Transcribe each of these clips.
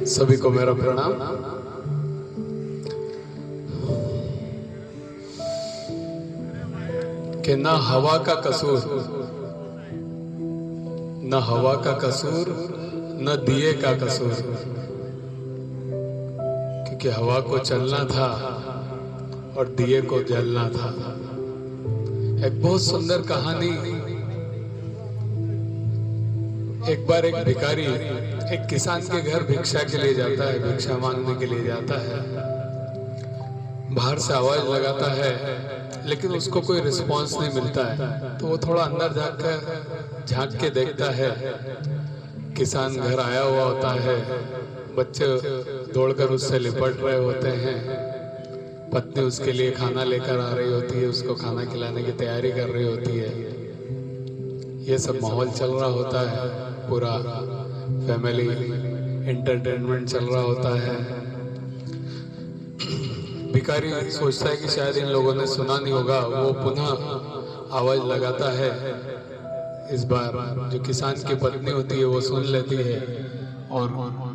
सभी को मेरा प्रणाम। कि ना हवा का कसूर, न हवा का कसूर, न दिए का कसूर, क्योंकि हवा को चलना था और दिए को जलना था। एक बहुत सुंदर कहानी। एक बार एक भिखारी एक किसान के घर भिक्षा के लिए जाता है, भिक्षा मांगने के लिए जाता है। बाहर से आवाज लगाता है लेकिन उसको कोई रिस्पांस नहीं मिलता है, तो वो थोड़ा अंदर जाकर झांक के देखता है। किसान घर आया हुआ होता है, बच्चे दौड़कर उससे लिपट रहे होते हैं, पत्नी उसके लिए खाना लेकर आ रही होती है, उसको खाना खिलाने की तैयारी कर रही होती है। ये सब माहौल चल रहा होता है, पूरा फैमिली एंटरटेनमेंट चल रहा होता है। भिखारी सोचता है कि शायद इन लोगों ने सुना नहीं होगा, वो पुनः आवाज लगाता है। इस बार जो किसान की पत्नी होती है वो सुन लेती है और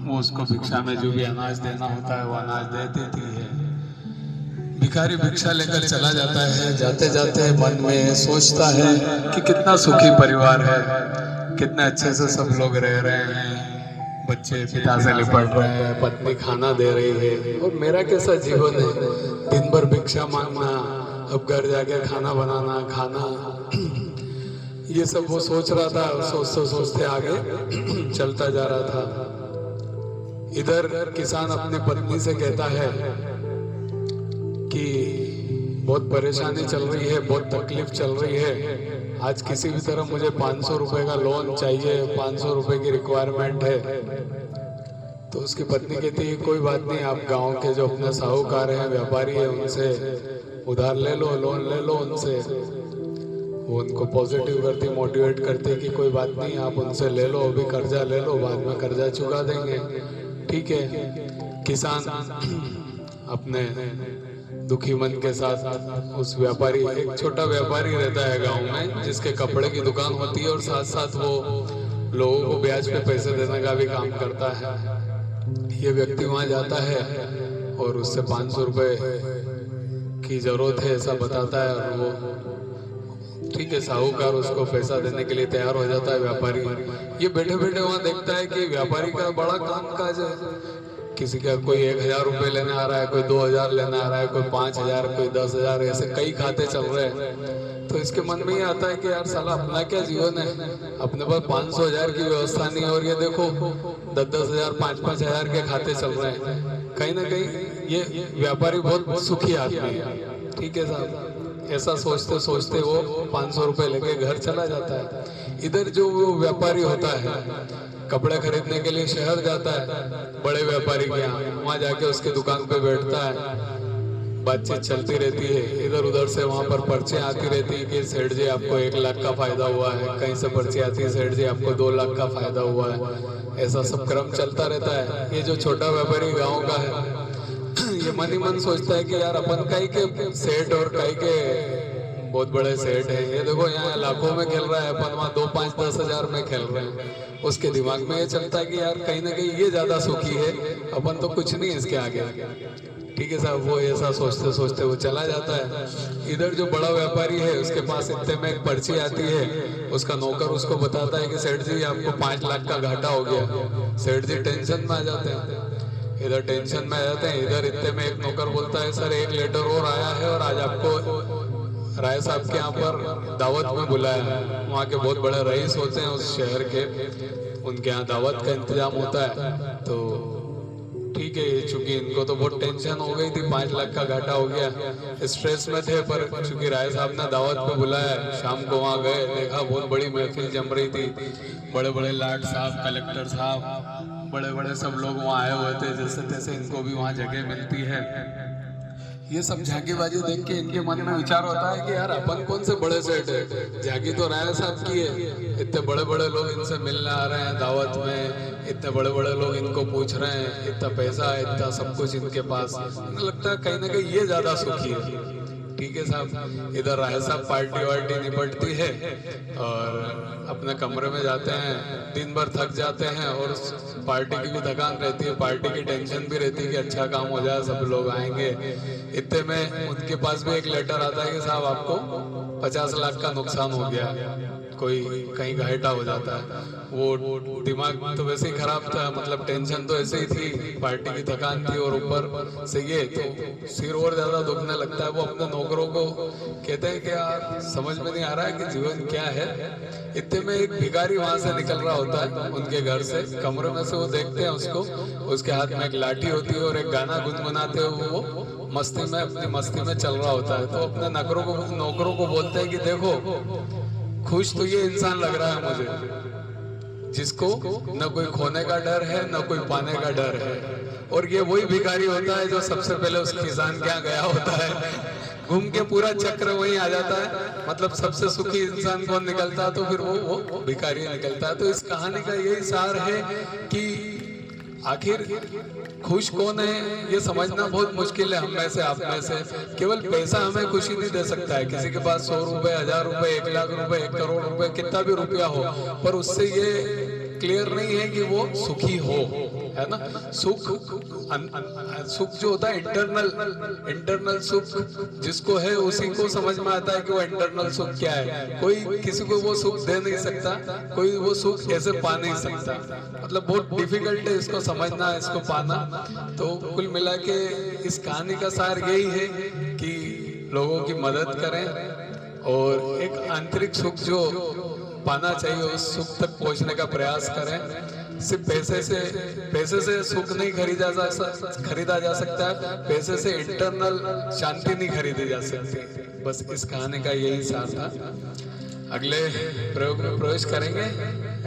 वो उसको भिक्षा में जो भी अनाज देना होता है वो अनाज दे देती है। भिखारी भिक्षा लेकर चला जाता है। जाते जाते मन में सोचता है कि कितना सुखी परिवार है, कितने अच्छे से सब लोग रह रहे हैं, बच्चे पिता से लिपट रहे हैं, पत्नी खाना दे रही है, और मेरा कैसा जीवन है, दिन भर भिक्षा मांगना, अब घर जाके खाना बनाना, खाना। ये सब वो सोच रहा था और सोचते सोचते आगे चलता जा रहा था। इधर किसान अपनी पत्नी से कहता है कि बहुत परेशानी चल रही है, बहुत तकलीफ चल रही है, आज किसी भी तरह मुझे 500 रुपए का लोन चाहिए, 500 रुपए की रिक्वायरमेंट है। तो उसकी पत्नी कहती है कोई बात नहीं, आप गांव के जो अपने साहूकार हैं, व्यापारी हैं, उनसे उधार ले लो, लोन ले लो उनसे। वो उनको पॉजिटिव करती, मोटिवेट करती कि कोई बात नहीं, आप उनसे ले लो, अभी कर्जा ले लो, बाद में कर्जा चुका देंगे। ठीक है। किसान अपने दुखी मन के साथ उस व्यापारी, एक छोटा व्यापारी रहता है गांव में जिसके कपड़े की दुकान होती है और साथ साथ वो लोगों को ब्याज पे पैसे देने का भी काम करता है। ये व्यक्ति वहां जाता है और उससे 500 रुपए की जरूरत है ऐसा बताता है, और वो ठीक है, साहूकार उसको पैसा देने के लिए तैयार हो जाता है। व्यापारी ये बैठे बैठे वहां देखता है कि व्यापारी का बड़ा काम काज है, किसी का कोई 1000 रुपए लेने आ रहा है, कोई 2000 लेने आ रहा है, कोई 5000, कोई 10,000, ऐसे कई खाते चल रहे हैं। तो इसके मन में ये आता है कि यार साला अपना क्या जीवन है, अपने पास 500,000 की व्यवस्था नहीं, और ये देखो 10,000 5,000 के खाते चल रहे हैं। कहीं ना कहीं ये व्यापारी बहुत सुखी आदमी है। ठीक है साहब, ऐसा सोचते सोचते वो 500 रुपए लेके घर चला जाता है। इधर जो वो व्यापारी होता है कपड़े खरीदने के लिए शहर जाता है बड़े व्यापारी के यहाँ, वहां जाके उसकी दुकान पे बैठता है, बातचीत चलती रहती है। इधर उधर से वहां पर पर्चे आती रहती है कि सेठ जी आपको 1 लाख का फायदा हुआ है, कहीं से पर्ची आती है सेठ जी आपको 2 लाख का फायदा हुआ है। ऐसा सब क्रम चलता रहता है। ये जो छोटा व्यापारी गाँव का है ये मन ही मन सोचता है कि यार अपन कई के सेठ और कई के बहुत बड़े सेठ है, ये देखो यहाँ लाखों में खेल रहा है, अपन वहाँ 2, 5, 10 हजार में खेल रहे हैं। उसके दिमाग में ये चलता है कि यार कहीं ना कहीं ये ज्यादा सुखी है, अपन तो कुछ नहीं है इसके आगे। ठीक है साहब, वो ऐसा सोचते सोचते वो चला जाता है। इधर जो बड़ा व्यापारी है उसके पास इतने में एक पर्ची आती है, उसका नौकर उसको बताता है कि सेठ जी आपको 5 लाख का घाटा हो गया। सेठ जी टेंशन में आ जाते हैं, इधर टेंशन में आ जाते हैं। इधर इतने में एक नौकर बोलता है सर एक लेटर और आया है और आज आपको राय साहब के यहाँ पर दावत में बुलाया है। वहाँ के बहुत बड़े रईस होते हैं उस शहर के, उनके यहाँ दावत का इंतजाम होता है। तो ठीक है, चूंकि इनको तो बहुत टेंशन हो गई थी, 5 लाख का घाटा हो गया, स्ट्रेस में थे, पर चूंकि राय साहब ने दावत पे बुलाया, शाम को वहाँ गए, देखा बहुत बड़ी महफिल जम रही थी, बड़े बड़े लाट साहब, कलेक्टर साहब, बड़े बड़े सब लोग वहाँ आए हुए थे। जैसे तैसे इनको भी वहाँ जगह मिलती है। ये सब झांकीबाजी देख के इनके मन में विचार होता है कि यार अपन कौन से बड़े सेठ है, झांकी तो राय साहब की है, इतने बड़े बड़े लोग इनसे मिलने आ रहे हैं दावत में, इतने बड़े बड़े लोग इनको पूछ रहे हैं, इतना पैसा है, इतना सब कुछ इनके पास। मुझे लगता है कहीं ना कहीं ये ज्यादा सुखी है। ठीक है साहब, इधर राय साहब पार्टी वार्टी निपटती है और अपने कमरे में जाते हैं, दिन भर थक जाते हैं और पार्टी की भी थकान रहती है, पार्टी की टेंशन भी रहती है कि अच्छा काम हो जाए, सब लोग आएंगे। इतने में उनके पास भी एक लेटर आता है कि साहब आपको 50 लाख का नुकसान हो गया, कोई कहीं घाटा हो जाता है। वो दिमाग तो वैसे ही खराब था, मतलब टेंशन तो ऐसे ही थी, पार्टी की थकान थी और ऊपर से ये, तो सिर और ज्यादा दुखने लगता है। वो अपने नौकरों को कहते हैं कि यार समझ में नहीं आ रहा है कि जीवन क्या है। इतने में एक भिखारी वहां से निकल रहा होता है उनके घर से, कमरे में से वो देखते हैं उसको, उसके हाथ में एक लाठी होती है और एक गाना गुनगुनाते हुए वो मस्ती में, अपनी मस्ती में चल रहा होता है। तो अपने नौकरों को बोलते हैं कि देखो, खुश तो ये इंसान लग रहा है मुझे जिसको न कोई खोने का डर है न कोई पाने का डर है, और ये वही भिखारी होता है जो सबसे पहले उस किसान के यहाँ गया होता है, घूम के पूरा चक्र वहीं आ जाता है। मतलब सबसे सुखी इंसान कौन निकलता है, तो फिर वो भिखारी निकलता है। तो इस कहानी का यही सार है कि आखिर खुश कौन है ये समझना बहुत मुश्किल है हम में से, आप में से। केवल पैसा हमें खुशी नहीं दे सकता है, किसी के पास 100 रुपए, 1000 रुपए, 1 लाख रुपए, 1 करोड़ रुपए, कितना भी रुपया हो, पर उससे ये क्लियर नहीं है कि वो सुखी हो, है ना। सुख सुख जो होता है इंटरनल सुख जिसको है उसी को समझ में आता है कि वो इंटरनल सुख क्या है। कोई किसी को वो सुख दे नहीं सकता, कोई वो सुख ऐसे पा नहीं सकता, मतलब बहुत डिफिकल्ट है इसको समझना, इसको पाना। तो कुल मिला के इस कहानी का सार यही है कि लोगों की मदद करें और एक आंतरिक सुख जो पाना चाहिए उस सुख तक पहुंचने का प्रयास करें। सिर्फ पैसे से सुख नहीं खरीदा जा सकता है, पैसे से इंटरनल शांति नहीं खरीदी जा सकती। बस इस कहानी का यही सार था। अगले प्रयोग में प्रवेश करेंगे।